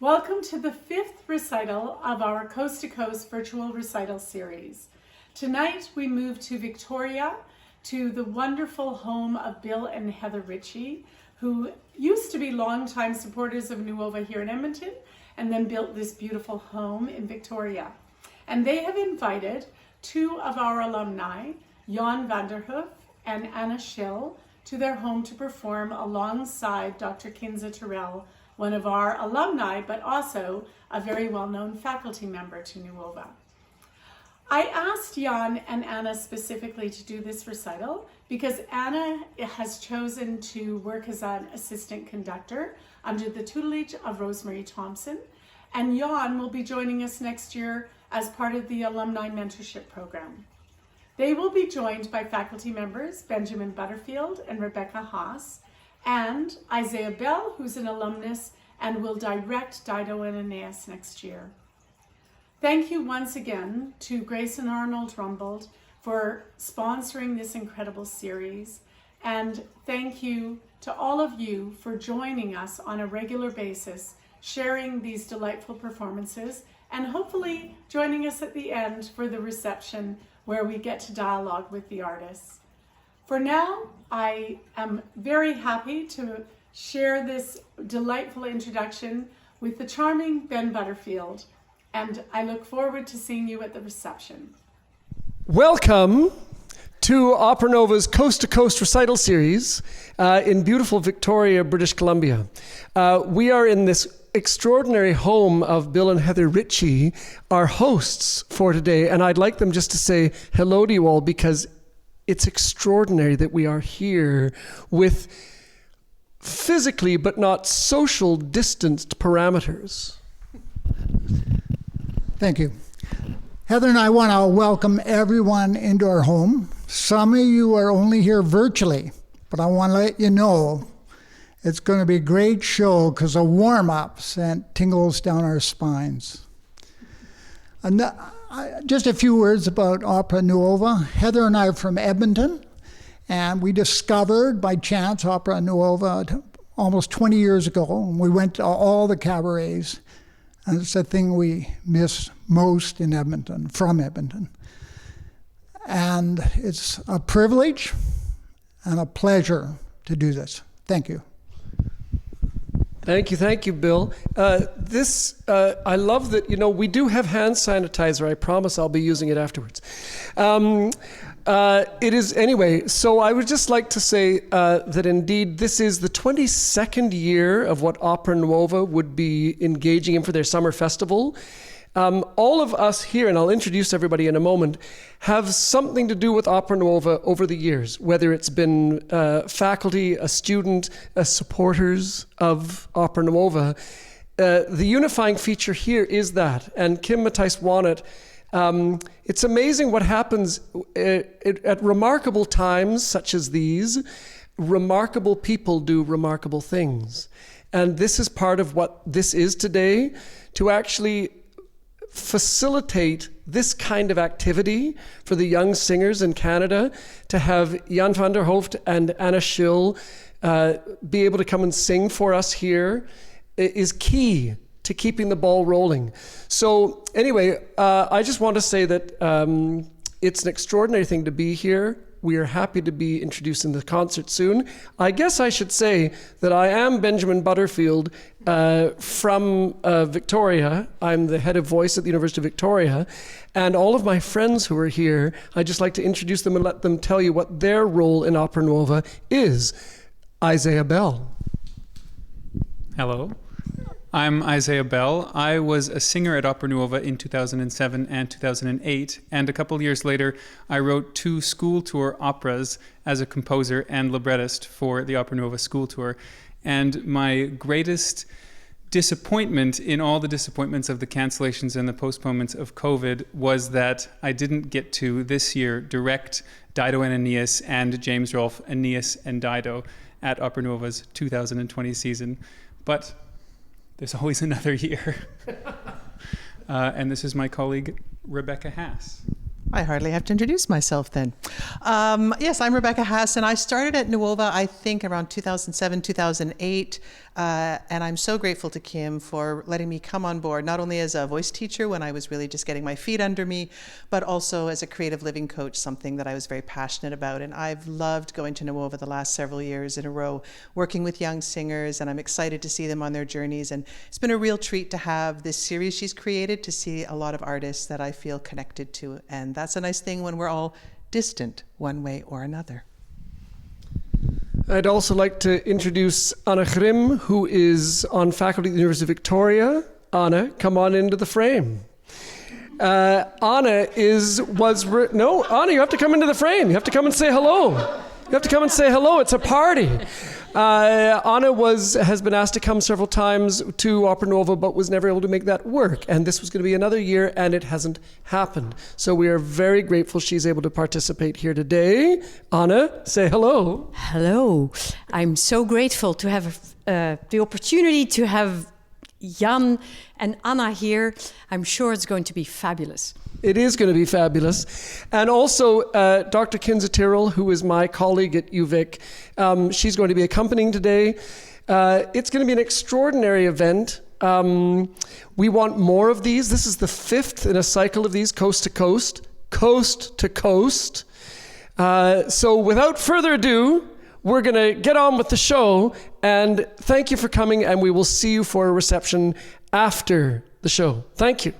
Welcome to the 5th recital of our Coast to Coast virtual recital series. Tonight we move to Victoria, to the wonderful home of Bill and Heather Ritchie, who used to be longtime supporters of NUOVA here in Edmonton and then built this beautiful home in Victoria. And they have invited two of our alumni, Jan van der Hooft and Anna Shill, to their home to perform alongside Dr. Kinza Tyrrell, one of our alumni, but also a very well-known faculty member to NUOVA. I asked Jan and Anna specifically to do this recital because Anna has chosen to work as an assistant conductor under the tutelage of Rosemary Thompson, and Jan will be joining us next year as part of the Alumni Mentorship Program. They will be joined by faculty members Benjamin Butterfield and Rebecca Haas, and Isaiah Bell, who's an alumnus and will direct Dido and Aeneas next year. Thank you once again to Grace and Arnold Rumbold for sponsoring this incredible series, and thank you to all of you for joining us on a regular basis, sharing these delightful performances, and hopefully joining us at the end for the reception where we get to dialogue with the artists. For now, I am very happy to share this delightful introduction with the charming Ben Butterfield, and I look forward to seeing you at the reception. Welcome to Opera Nova's Coast to Coast recital series in beautiful Victoria, British Columbia. We are in this extraordinary home of Bill and Heather Ritchie, our hosts for today, and I'd like them just to say hello to you all because it's extraordinary that we are here with physically but not social distanced parameters. Thank you. Heather and I want to welcome everyone into our home. Some of you are only here virtually, but I want to let you know it's going to be a great show because a warm-up sent tingles down our spines. And just a few words about Opera NUOVA. Heather and I are from Edmonton, and we discovered by chance Opera NUOVA almost 20 years ago. And we went to all the cabarets, and it's the thing we miss most in Edmonton, from Edmonton. And it's a privilege and a pleasure to do this. Thank you. Thank you, Bill. I love that, we do have hand sanitizer. I promise I'll be using it afterwards. It is, anyway, so I would just like to say that indeed this is the 22nd year of what Opera NUOVA would be engaging in for their summer festival. All of us here, and I'll introduce everybody in a moment, have something to do with Opera NUOVA over the years, whether it's been faculty, a student, supporters of Opera NUOVA. The unifying feature here is that, and Kim Matthijs-Wannett, it's amazing what happens at remarkable times such as these. Remarkable people do remarkable things. And this is part of what this is today, to actually facilitate this kind of activity for the young singers in Canada, to have Jan van der Hooft and Anna Shill be able to come and sing for us here is key to keeping the ball rolling. So anyway, I just want to say that it's an extraordinary thing to be here. We are happy to be introducing the concert soon. I guess I should say that I am Benjamin Butterfield from Victoria. I'm the head of voice at the University of Victoria. And all of my friends who are here, I'd just like to introduce them and let them tell you what their role in Opera NUOVA is. Isaiah Bell. Hello. I'm Isaiah Bell. I was a singer at Opera NUOVA in 2007 and 2008, and a couple years later, I wrote 2 school tour operas as a composer and librettist for the Opera NUOVA school tour. And my greatest disappointment in all the disappointments of the cancellations and the postponements of COVID was that I didn't get to, this year, direct Dido and Aeneas and James Rolfe, Aeneas and Dido at Opera NUOVA's 2020 season. But there's always another year. And this is my colleague, Rebecca Haas. I hardly have to introduce myself then. Yes, I'm Rebecca Haas, and I started at NUOVA, I think, around 2007, 2008. And I'm so grateful to Kim for letting me come on board, not only as a voice teacher when I was really just getting my feet under me, but also as a creative living coach, something that I was very passionate about. And I've loved going to NUOVA the last several years in a row, working with young singers, and I'm excited to see them on their journeys. And it's been a real treat to have this series she's created, to see a lot of artists that I feel connected to. And that's a nice thing when we're all distant one way or another. I'd also like to introduce Anna Grimm, who is on faculty at the University of Victoria. Anna, come on into the frame. Anna, Anna, you have to come into the frame. You have to come and say hello. You have to come and say hello. It's a party. Anna has been asked to come several times to Opera NUOVA, but was never able to make that work. And this was going to be another year, and it hasn't happened. So we are very grateful she's able to participate here today. Anna, say hello. Hello. I'm so grateful to have the opportunity to have Jan and Anna here. I'm sure it's going to be fabulous. It is going to be fabulous. And also, Dr. Kinza Tyrrell, who is my colleague at UVic, she's going to be accompanying today. It's going to be an extraordinary event. We want more of these. This is the 5th in a cycle of these, coast to coast, coast to coast. So without further ado, we're going to get on with the show. And thank you for coming, and we will see you for a reception after the show. Thank you.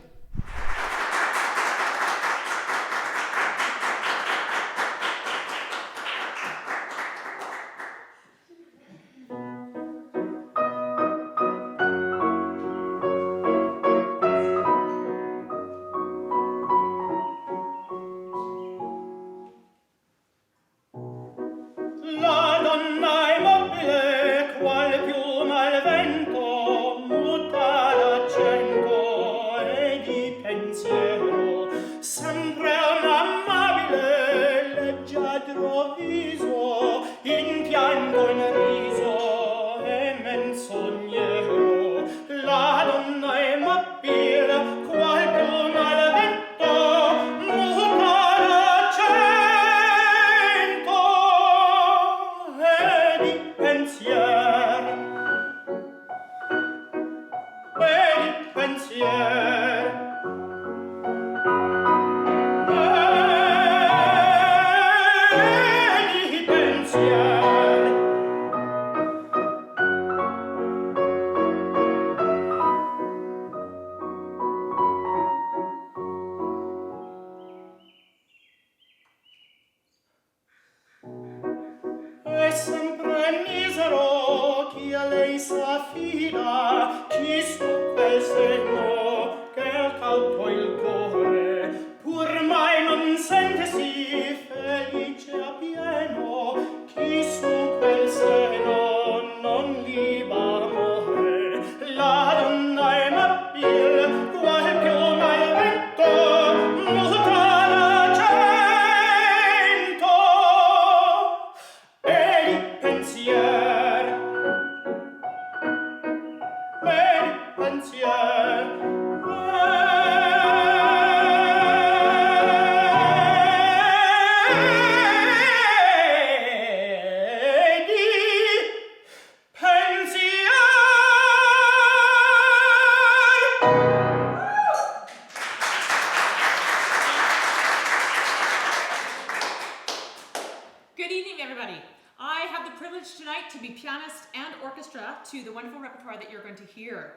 To the wonderful repertoire that you're going to hear.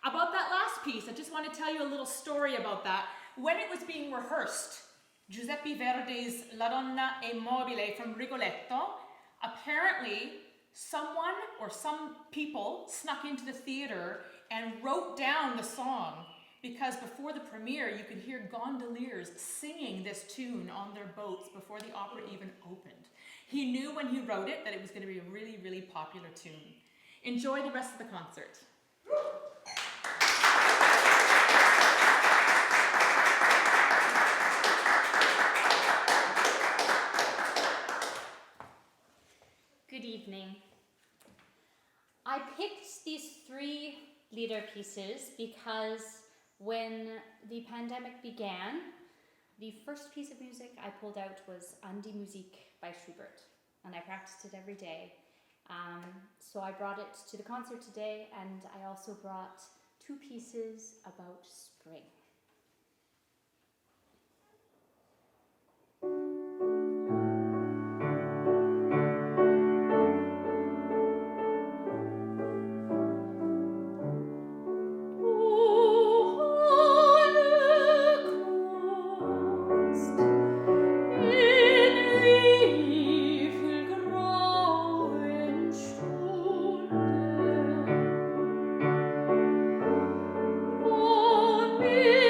About that last piece, I just want to tell you a little story about that. When it was being rehearsed, Giuseppe Verdi's La Donna è Mobile from Rigoletto, apparently someone or some people snuck into the theater and wrote down the song, because before the premiere you could hear gondoliers singing this tune on their boats before the opera even opened. He knew when he wrote it that it was going to be a really, really popular tune. Enjoy the rest of the concert. Good evening. I picked these 3 lieder pieces because when the pandemic began, The first piece of music I pulled out was An die Musik by Schubert, and I practiced it every day. So I brought it to the concert today, and I also brought 2 pieces about spring. Oh,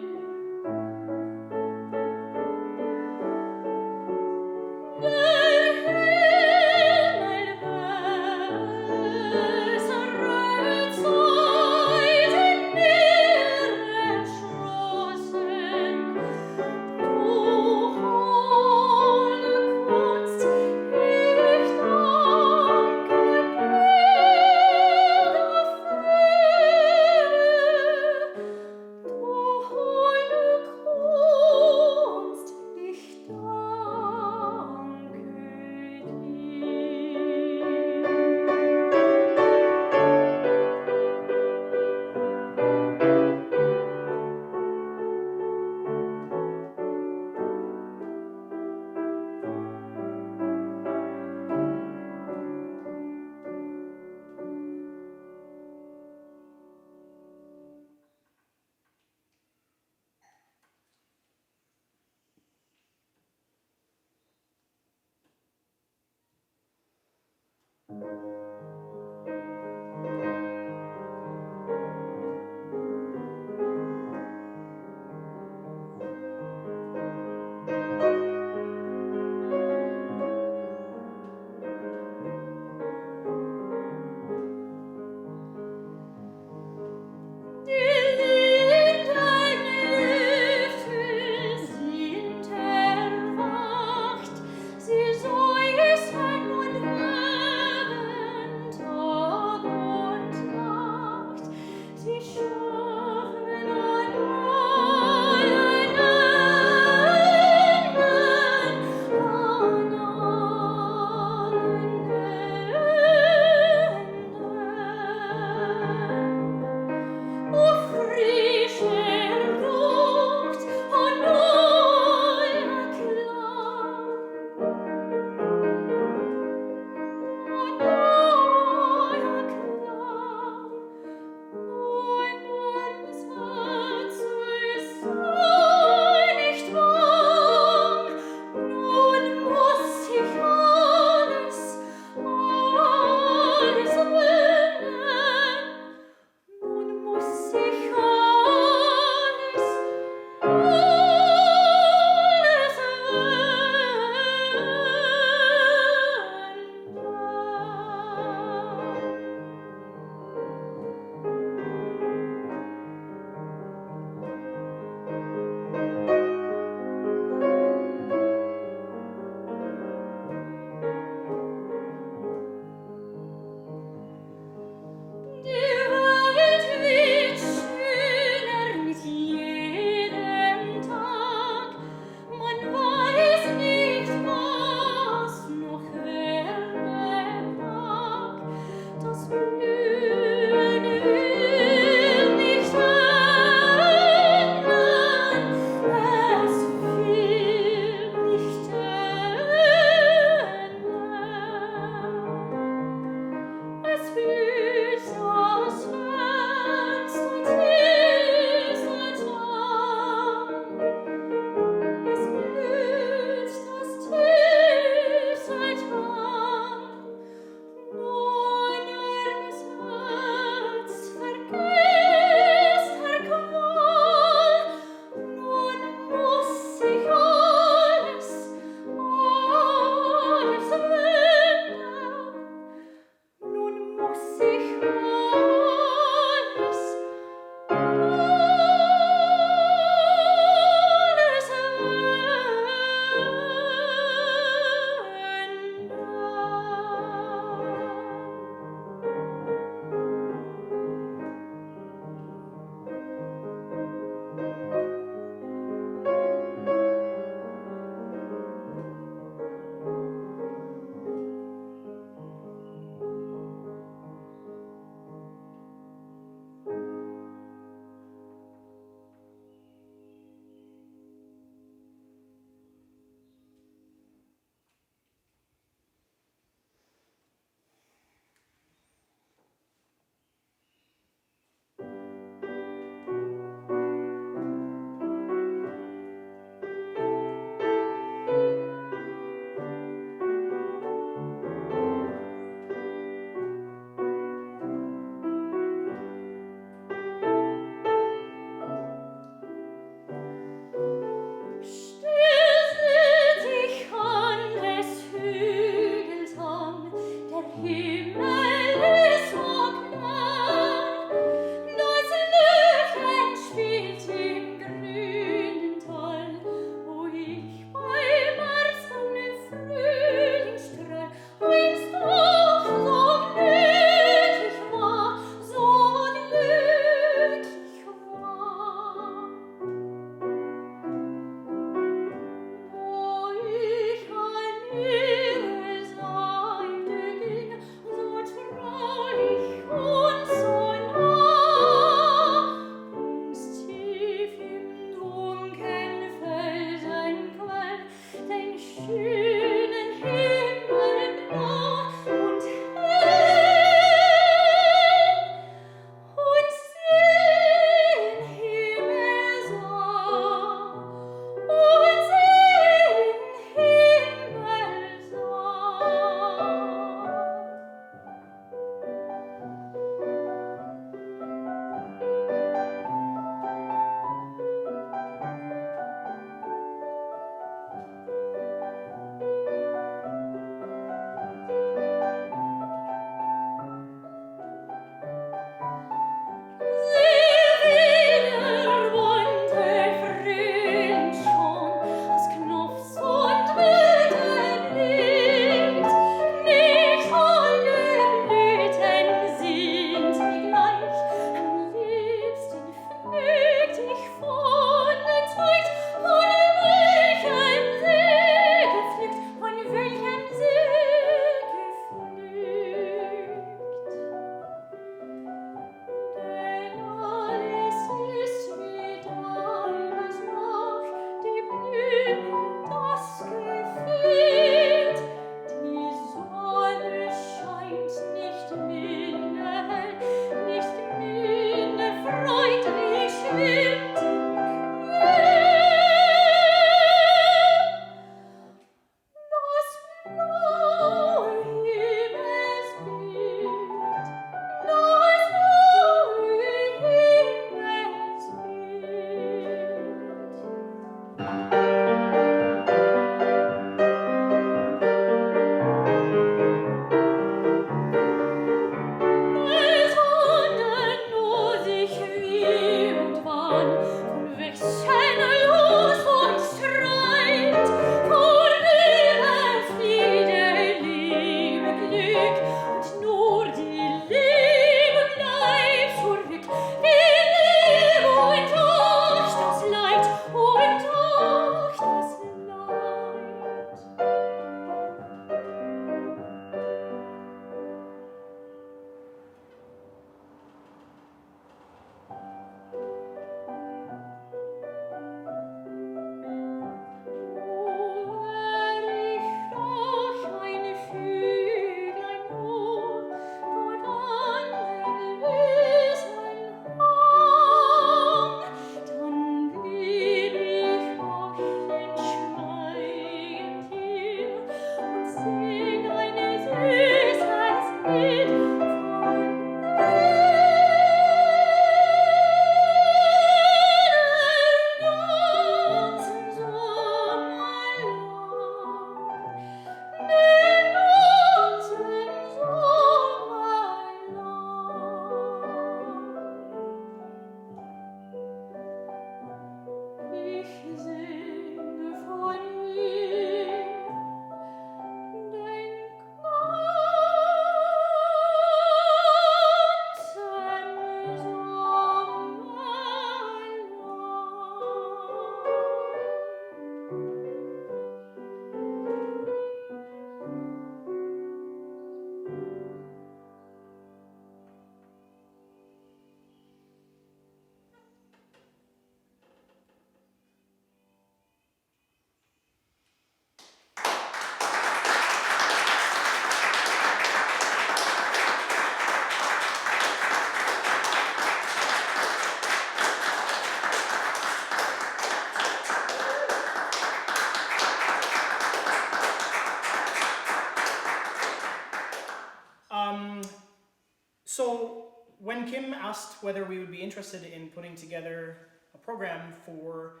when Kim asked whether we would be interested in putting together a program for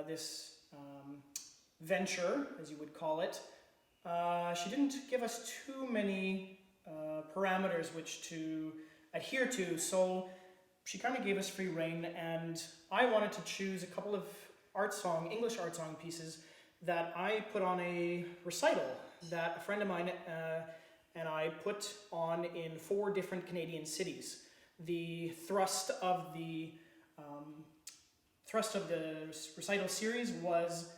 this venture, as you would call it, she didn't give us too many parameters which to adhere to, so she kind of gave us free rein, and I wanted to choose a couple of English art song pieces that I put on a recital that a friend of mine and I put on in 4 different Canadian cities. The thrust of the recital series was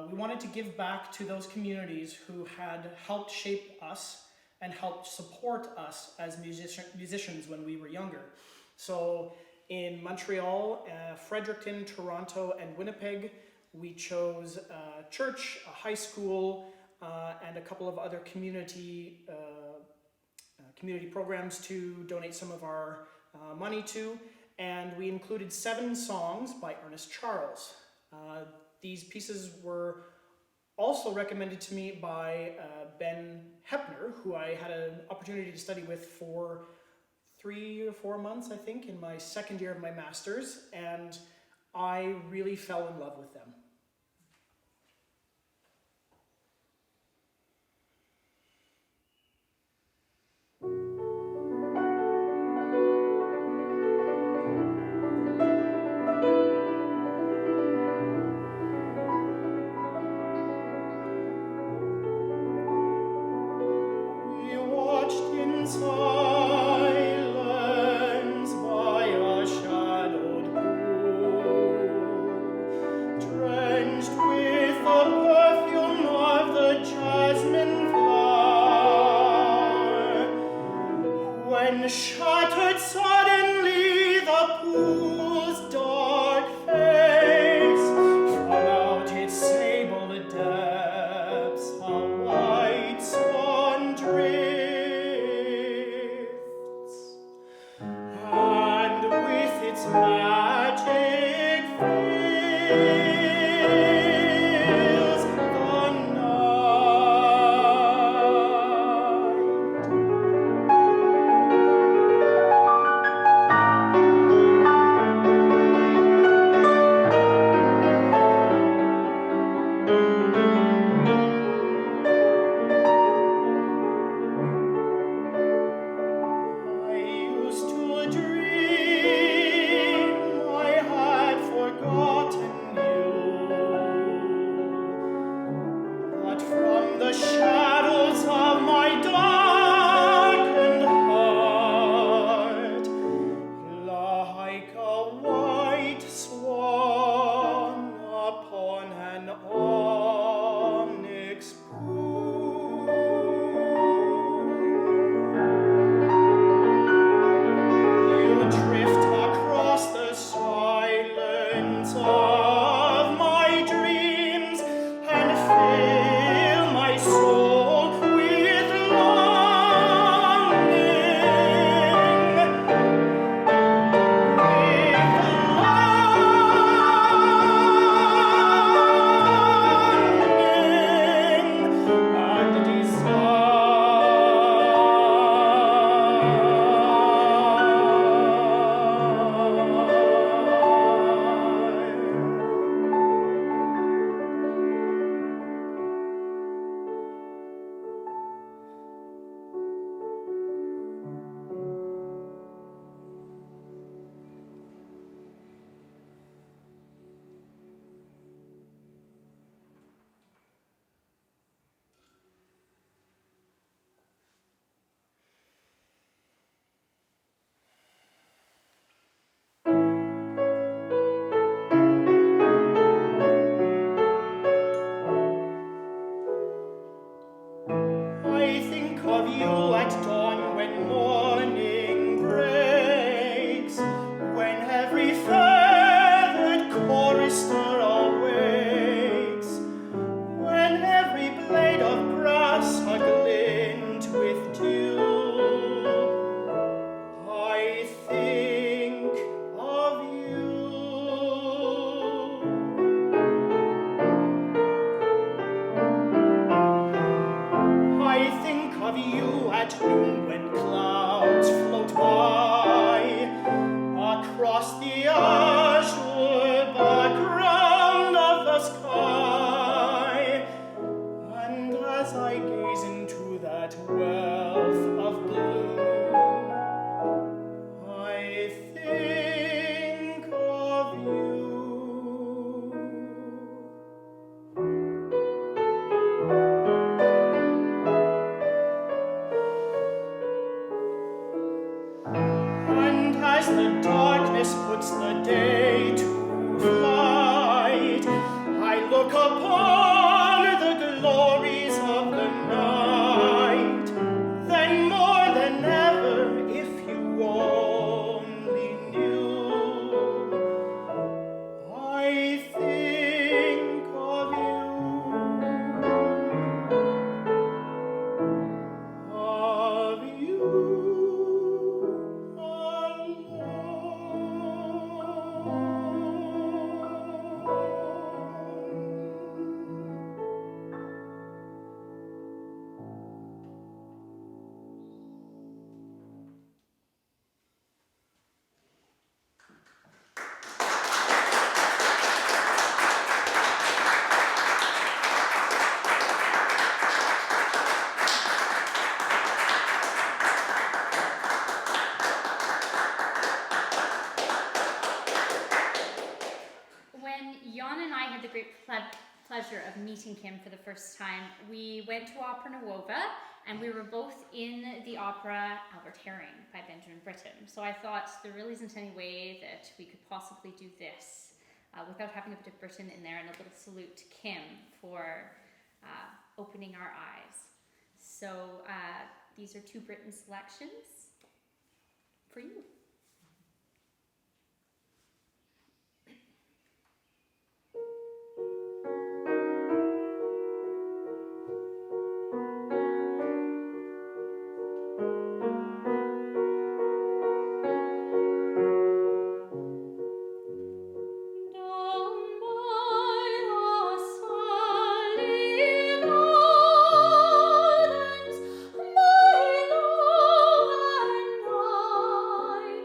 we wanted to give back to those communities who had helped shape us and helped support us as musicians when we were younger. So in Montreal, Fredericton, Toronto, and Winnipeg, we chose a church, a high school, and a couple of other community programs to donate some of our money to. And we included 7 songs by Ernest Charles. These pieces were also recommended to me by Ben Hepner, who I had an opportunity to study with for 3 or 4 months, I think, in my second year of my master's, and I really fell in love with them. We watched in silence by a shadowed pool, drenched with the perfume of the jasmine flower, when shattered suddenly the pool's dark face, from out its sable depths a white swan drifts, and with its magic fills the night. I used to dream I had forgotten you, but from the shadows of my darkened heart, like a white swan upon an onyx pool, you drift across the silence of my dreams and fill my soul with longing, and I think of you at dawn when morning breaks, when every feathered chorister awakes, when every blade of grass a-glint with dew. I think of you. I think of you at noon when clouds float by look upon the glories of the night, then more than ever, if you only knew, I think of you. Of you When Jan and I had the great pleasure of meeting him for the first time, we went to Opera NUOVA, and we were both in the opera Albert Herring by Benjamin Britten. So I thought there really isn't any way that we could possibly do this without having a bit of Britten in there, and a little salute to Kim for opening our eyes. So these are two Britten selections for you. My love and I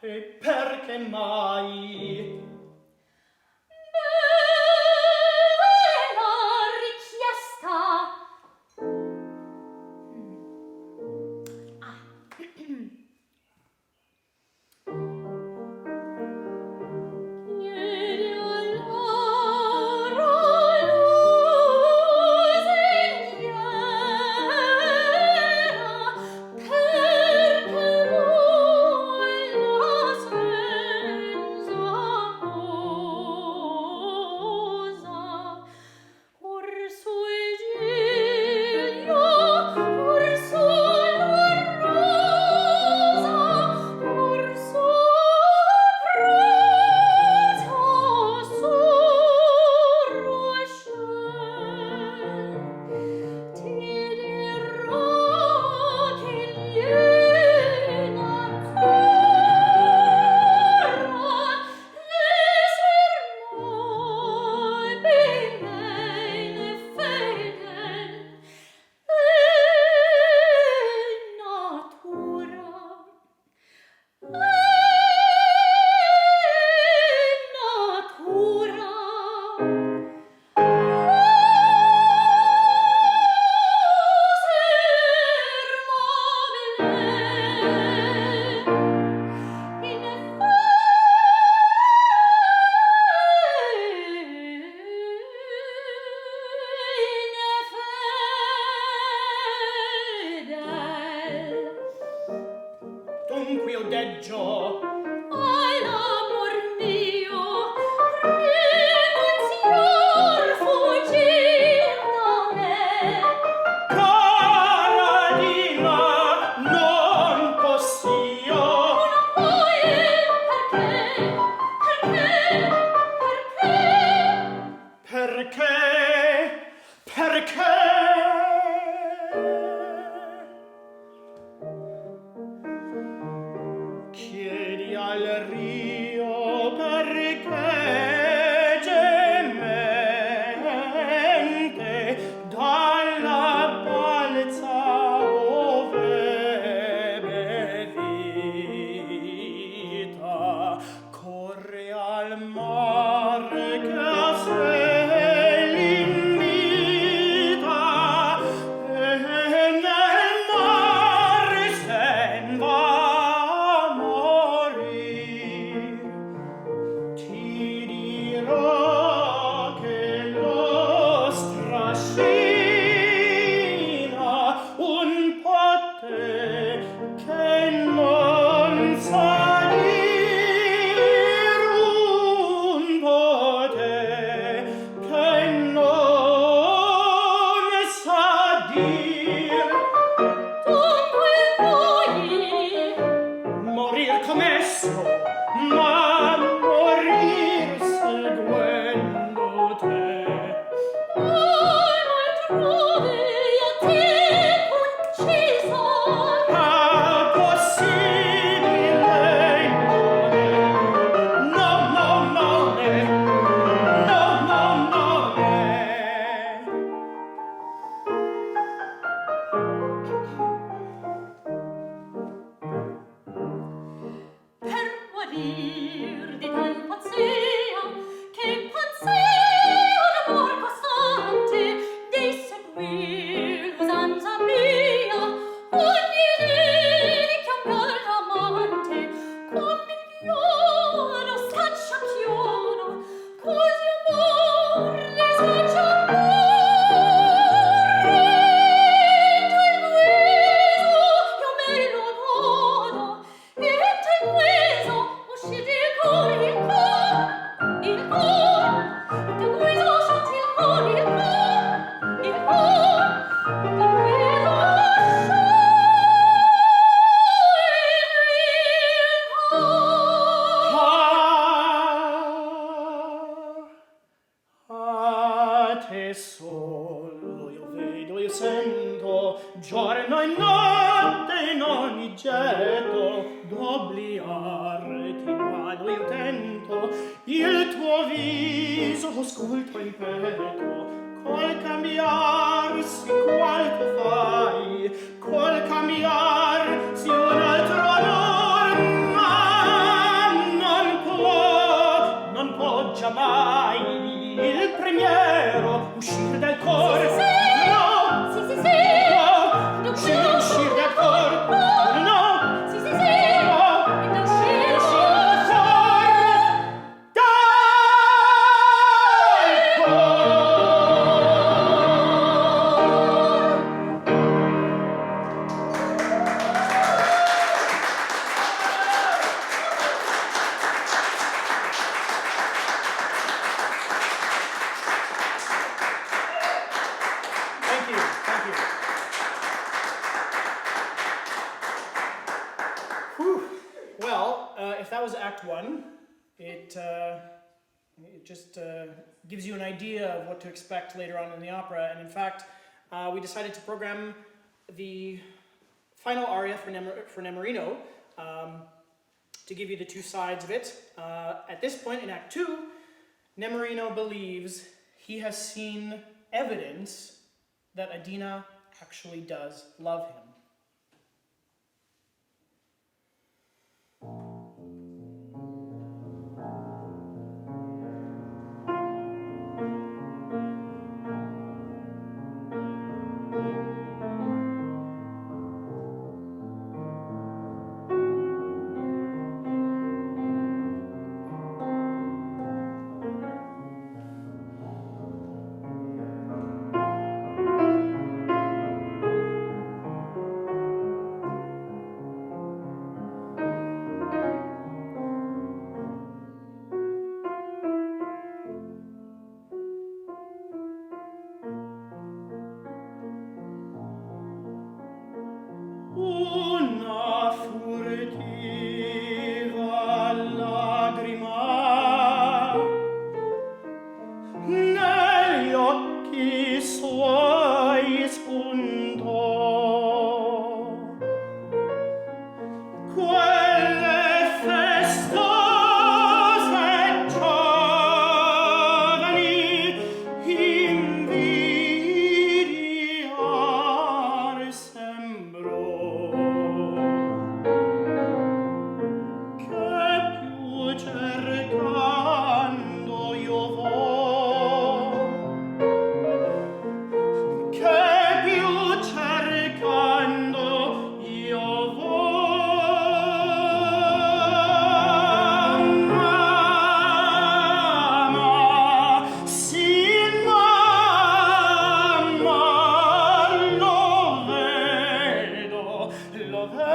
e perché mai? Bella richiesta. Chiedi all'ora lusinghiera, perché vuoi la senza cosa. Or sui Giglio, or sulla rosa, or sopra su Rochelle. Ti dirò che gliela Dunque io deggio, Ai l'amor mio, rinunziar, fuggir da me. Caradina, non possio. Poi perché? Perché? Chiedi al rio perché gemente dalla balza ove bevita corre al mare che a sé l'invita e nel mare sen va a morir. Ti dirò che lo strascina un pote che non sa dir, un pote che non sa dir. Dunque vuoi Morir com'esso, ma morir seguendo te. altrove a te uccisa. Ah, possibile no, no, no, no, no, no, Per morir di tal pazzia, che pazzia d'amor costante, di seguir l'usanza mia, ogni dì chiamar l'amante, come il chiodo scaccia chiodo, così amor ne scaccia amor. Tal guiso io me lo godo, e tal guiso uscì il cor, il cor, il cor, tal guiso uscì il cor, il cor, il cor, tal guiso a te solo io vedo, io sento, giorno e notte in ogni getto, d'obliarti invano io tento, il tuo viso ascolto in petto, col cambiarsi qual tu fai, col cambiarsi un altro amor mai. Act 1. It just gives you an idea of what to expect later on in the opera. And in fact, we decided to program the final aria for Nemorino to give you the two sides of it. At this point in Act 2, Nemorino believes he has seen evidence that Adina actually does love him. Una furtiva lagrima negli occhi suoi spuntò. Quelle festose giovani invidiar sembrò. Cercando io vo, che più cercando io vo, mamma, sì mamma, lo vedo, lo vedo.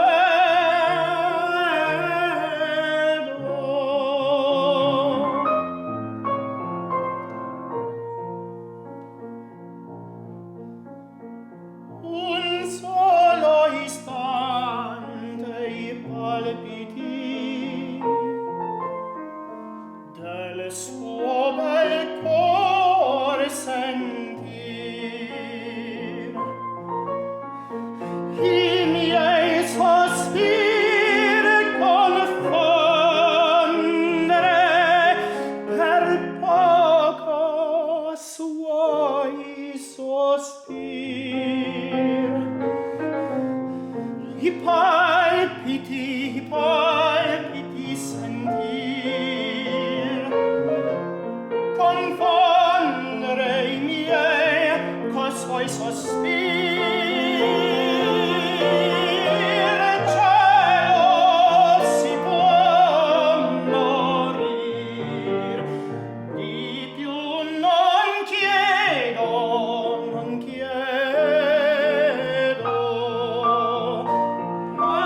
Un solo istante i palpiti del suo bel cuore sentir, i miei sospiri confondere per poco suoi sospiri. I palpiti sentir, confondere i miei col suoi sospiri. Cielo, si può morir, di più non chiedo, non chiedo. Ma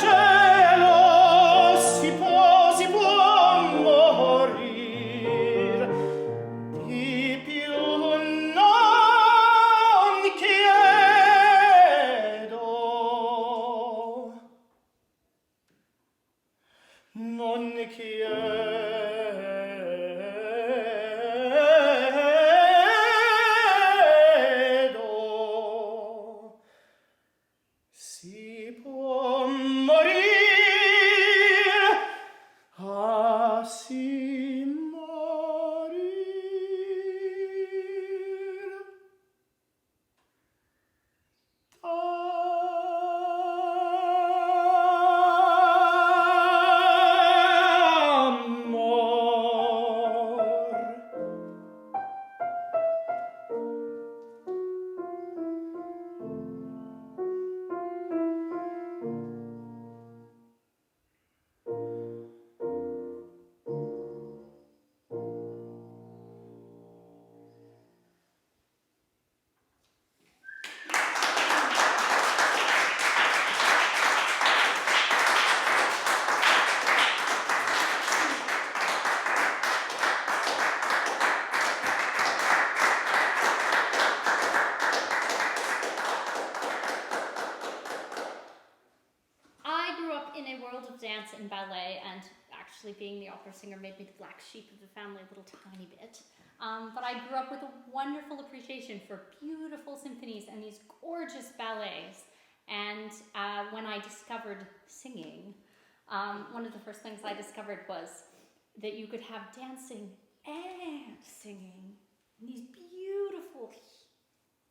cielo, si può morir, di più non chiedo. Non chiedo. Si può morire, ah si morir. Amor. and actually being the opera singer made me the black sheep of the family a little tiny bit. But I grew up with a wonderful appreciation for beautiful symphonies and these gorgeous ballets. And when I discovered singing, one of the first things I discovered was that you could have dancing and singing in these beautiful,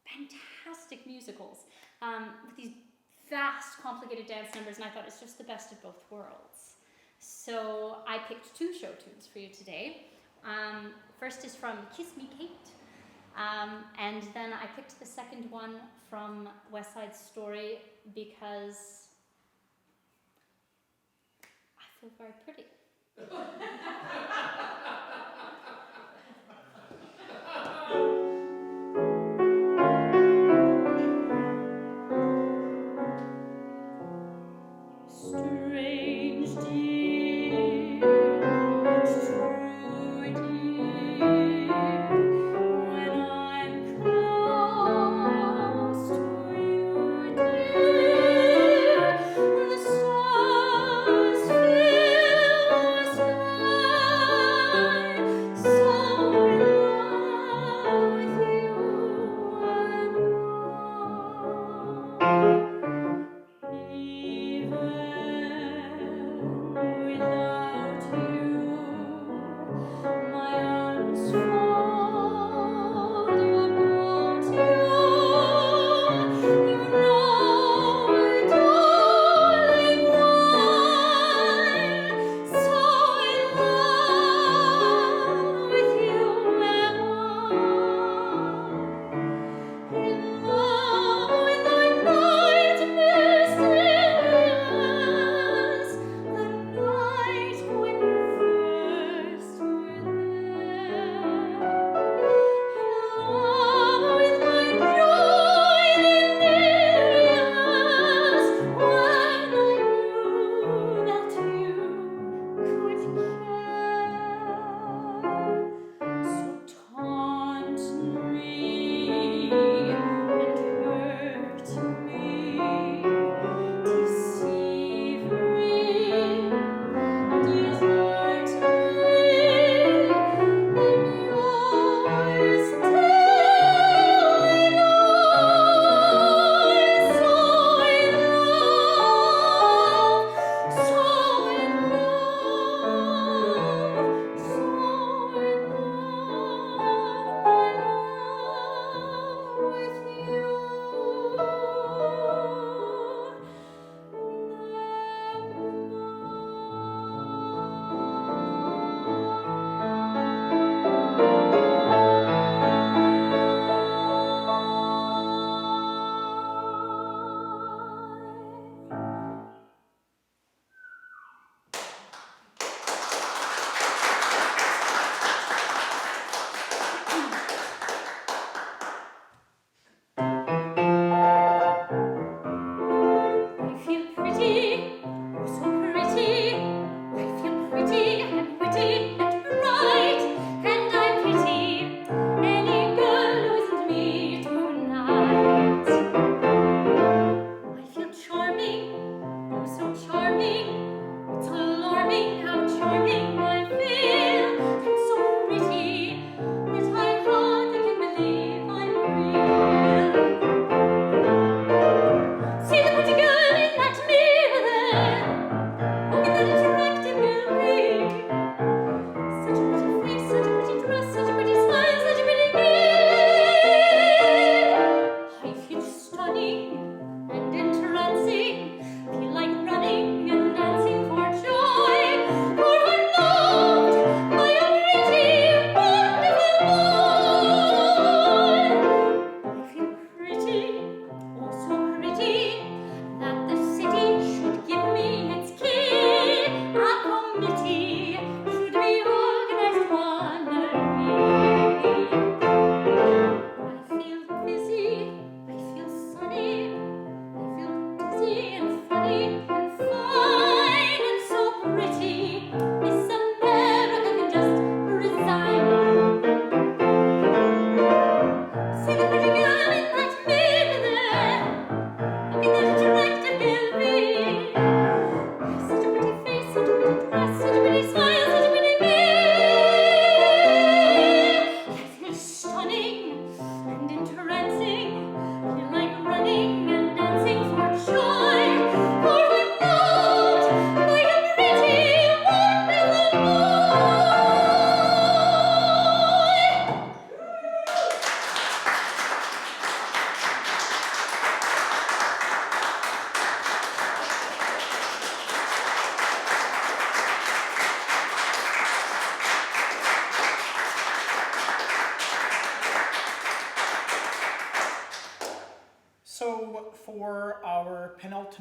fantastic musicals with these vast, complicated dance numbers, and I thought it's just the best of both worlds. So I picked 2 show tunes for you today. First is from Kiss Me Kate, and then I picked the second one from West Side Story because I feel very pretty. Strange dear, true dear, when I'm close to you, dear, the stars fill the sky.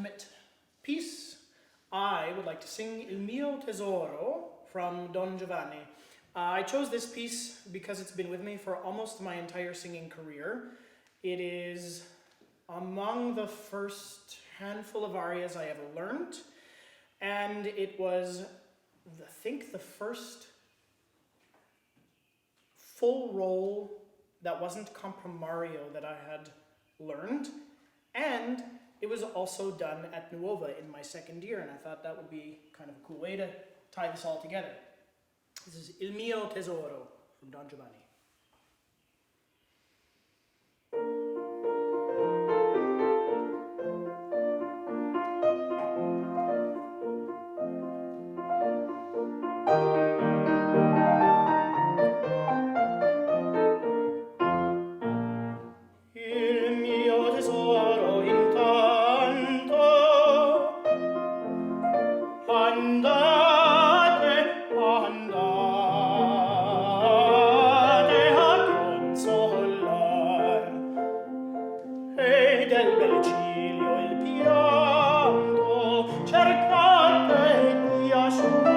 penultimate piece, I would like to sing Il mio tesoro from Don Giovanni. I chose this piece because it's been with me for almost my entire singing career. It is among the first handful of arias I ever learned, and it was, I think, the first full roll that wasn't comprimario that I had learned, and it was also done at NUOVA in my second year, and I thought that would be kind of a cool way to tie this all together. This is Il mio tesoro from Don Giovanni. Il mio tesoro intanto andate a consolar e del bel ciglio il pianto cercate di asciugar,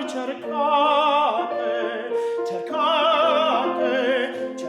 cercate di asciugar,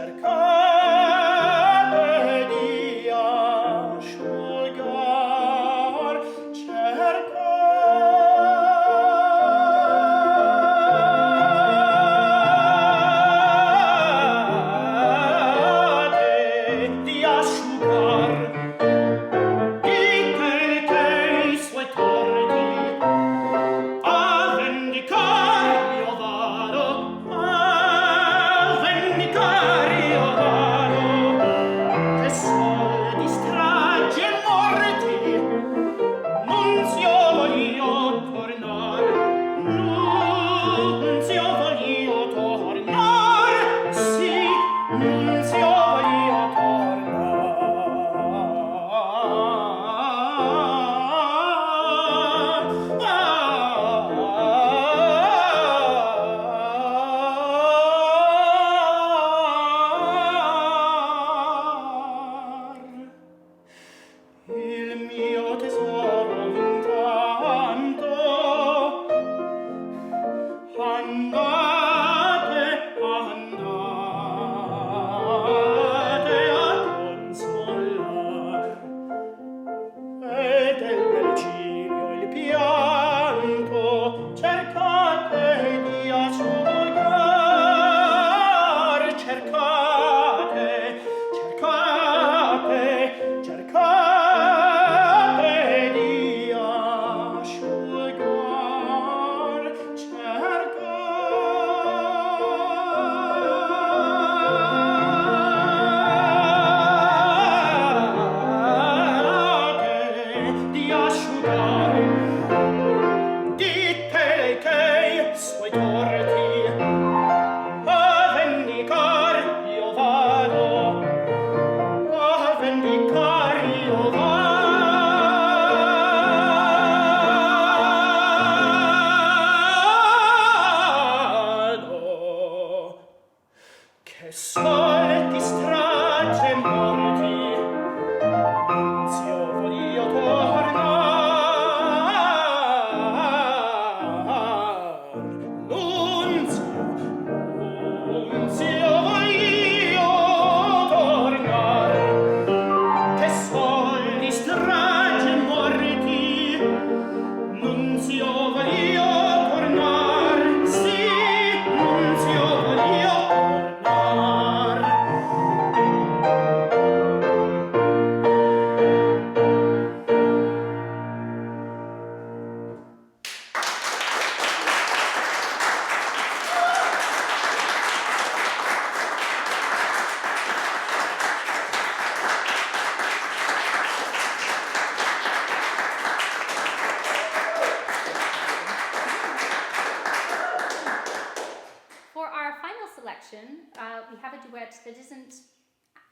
we have a duet that isn't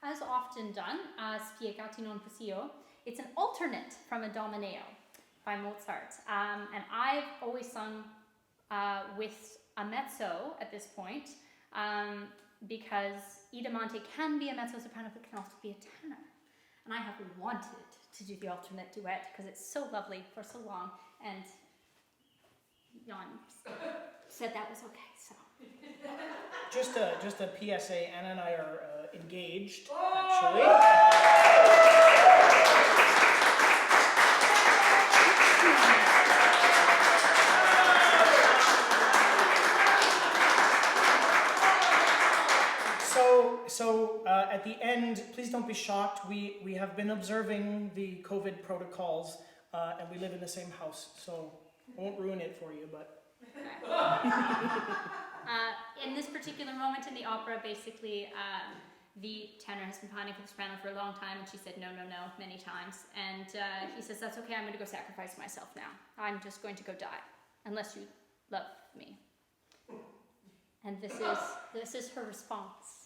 as often done as Spiegati non possio. It's an alternate from a Domineo by Mozart. And I've always sung with a mezzo at this point because Idamante can be a mezzo-soprano, but can also be a tenor. And I have wanted to do the alternate duet because it's so lovely for so long. And Jan said that was okay, so. Just a PSA, Anna and I are engaged, actually. So at the end, please don't be shocked. We have been observing the COVID protocols, and we live in the same house, so I won't ruin it for you, but. In this particular moment in the opera, basically, the tenor has been pining for the soprano for a long time, and she said no, many times. And he says, that's okay, I'm going to go sacrifice myself now. I'm just going to go die, unless you love me. And this is her response.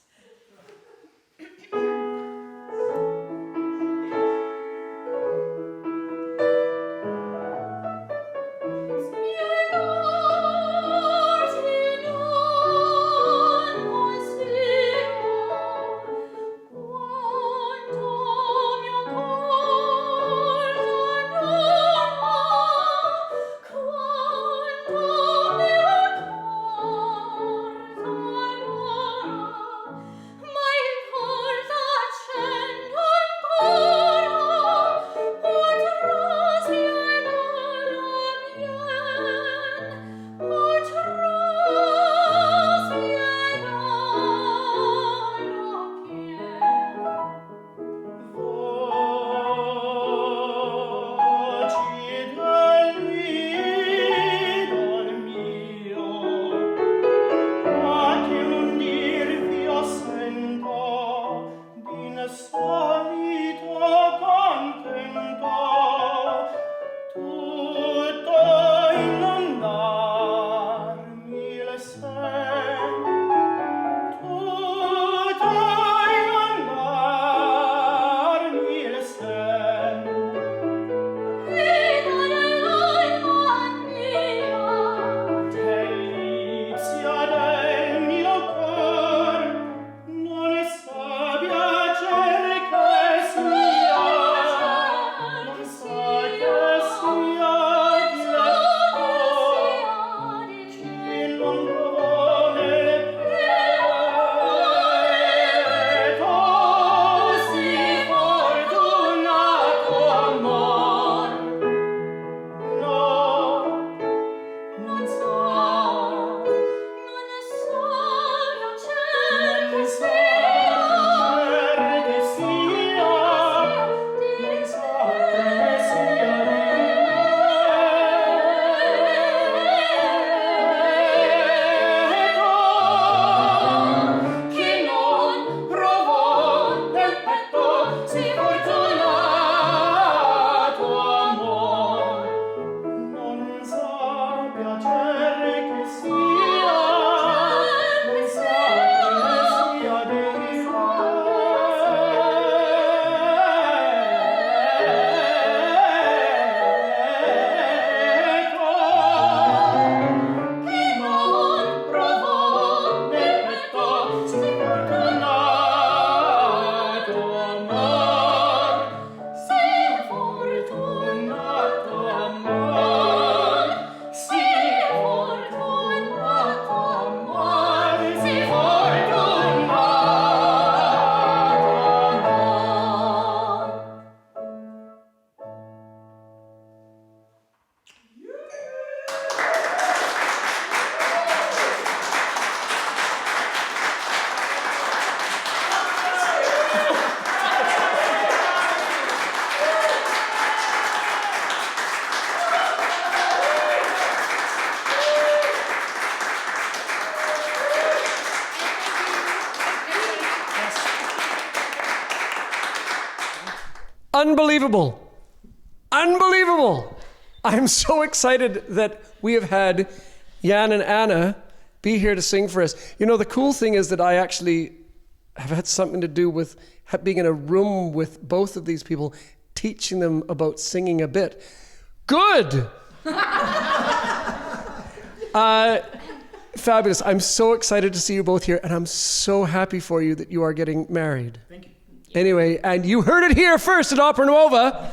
Unbelievable. Unbelievable. I'm so excited that we have had Jan and Anna be here to sing for us. You know, the cool thing is that I actually have had something to do with being in a room with both of these people, teaching them about singing a bit. Good. Fabulous. I'm so excited to see you both here, and I'm so happy for you that you are getting married. Thank you. Anyway, and you heard it here first at Opera Nuova.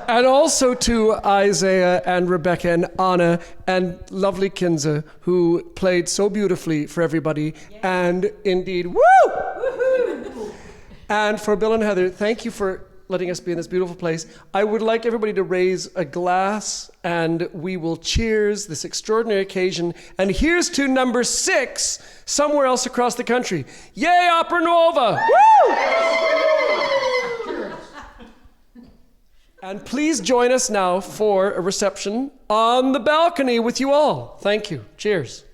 And also to Isaiah and Rebecca and Anna and lovely Kinza, who played so beautifully for everybody. And indeed, woo! Woo-hoo! And for Bill and Heather, thank you for letting us be in this beautiful place. I would like everybody to raise a glass and we will cheers this extraordinary occasion. And here's to number 6 somewhere else across the country. Yay, Opera Nuova! Woo! And please join us now for a reception on the balcony with you all. Thank you. Cheers.